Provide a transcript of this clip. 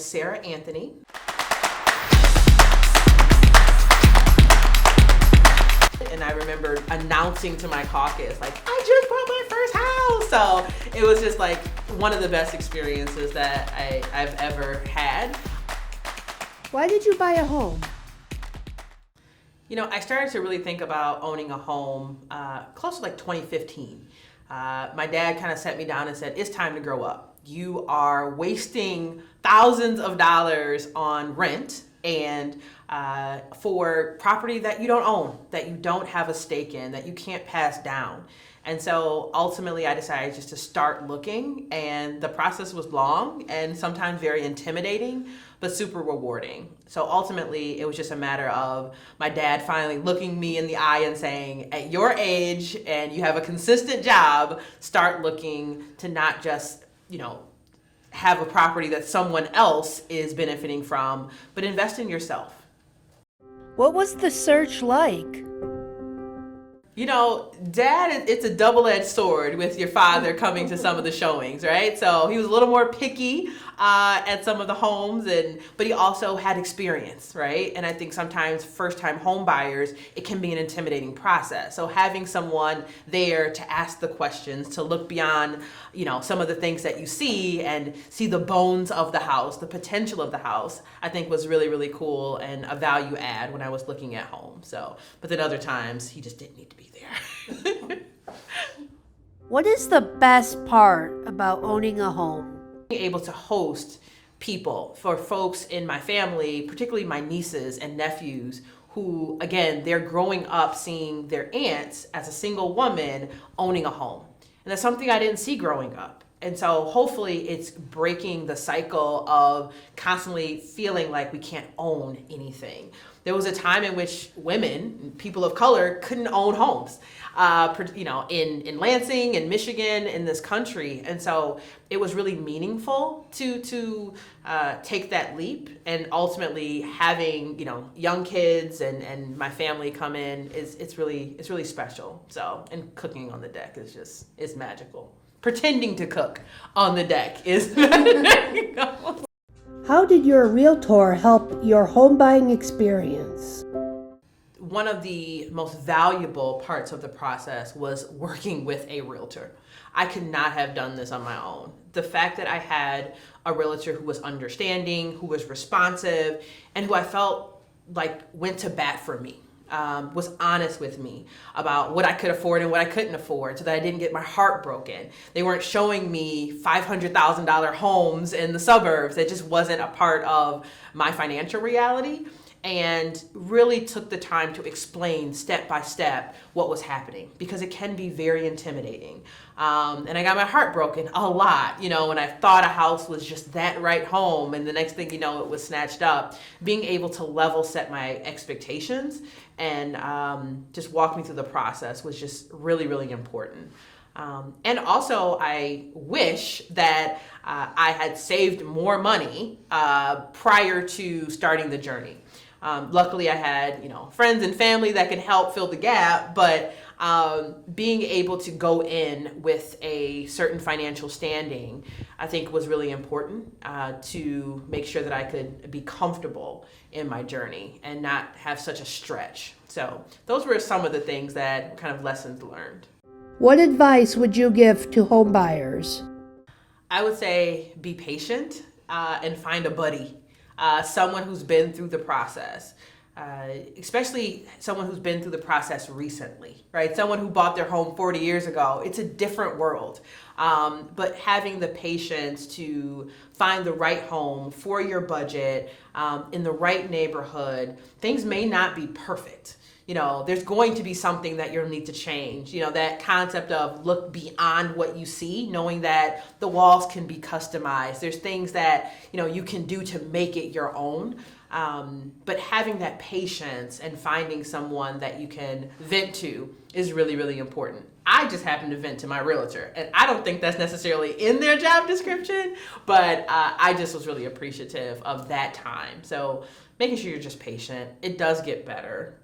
Sarah Anthony. And I remember announcing to my caucus, like, I just bought my first house. So it was just like one of the best experiences that I've ever had. Why did you buy a home? You know, I started to really think about owning a home close to like 2015. My dad kind of set me down and said, it's time to grow up. You are wasting thousands of dollars on rent and for property that you don't own, that you don't have a stake in, that you can't pass down. And so ultimately I decided just to start looking, and the process was long and sometimes very intimidating, but super rewarding. So ultimately it was just a matter of my dad finally looking me in the eye and saying, at your age and you have a consistent job, start looking to not just, you know, have a property that someone else is benefiting from, but invest in yourself. What was the search like? You know, Dad, it's a double-edged sword with your father coming to some of the showings, right? So he was a little more picky at some of the homes, but he also had experience, right? And I think sometimes first-time home buyers, it can be an intimidating process. So having someone there to ask the questions, to look beyond, you know, some of the things that you see and see the bones of the house, the potential of the house, I think was really, really cool and a value add when I was looking at homes. So, but then other times he just didn't need to be there. What is the best part about owning a home? Being able to host people for folks in my family, particularly my nieces and nephews, who, again, they're growing up seeing their aunts as a single woman owning a home. And that's something I didn't see growing up. And so hopefully it's breaking the cycle of constantly feeling like we can't own anything. There was a time in which women, people of color, couldn't own homes, you know, in Lansing, in Michigan, in this country. And so it was really meaningful to take that leap, and ultimately having, you know, young kids and my family come in it's really special. So, and cooking on the deck is magical. Pretending to cook on the deck is magical. How did your realtor help your home buying experience? One of the most valuable parts of the process was working with a realtor. I could not have done this on my own. The fact that I had a realtor who was understanding, who was responsive, and who I felt like went to bat for me. Was honest with me about what I could afford and what I couldn't afford, so that I didn't get my heart broken. They weren't showing me $500,000 homes in the suburbs. That just wasn't a part of my financial reality, and really took the time to explain step by step what was happening, because it can be very intimidating. And I got my heart broken a lot, you know, when I thought a house was just that right home, and the next thing you know, it was snatched up. Being able to level set my expectations and just walk me through the process was just really, really important. And also, I wish that I had saved more money prior to starting the journey. Luckily, I had, you know, friends and family that could help fill the gap, but being able to go in with a certain financial standing, I think was really important to make sure that I could be comfortable in my journey and not have such a stretch. So those were some of the things that kind of lessons learned. What advice would you give to home buyers? I would say be patient and find a buddy, someone who's been through the process. Especially someone who's been through the process recently, right? Someone who bought their home 40 years ago. It's a different world. But having the patience to find the right home for your budget, in the right neighborhood. Things may not be perfect. You know, there's going to be something that you'll need to change. You know, that concept of look beyond what you see, knowing that the walls can be customized. There's things that, you know, you can do to make it your own. But having that patience and finding someone that you can vent to is really, really important. I just happen to vent to my realtor, and I don't think that's necessarily in their job description, but I just was really appreciative of that time. So making sure you're just patient. It does get better.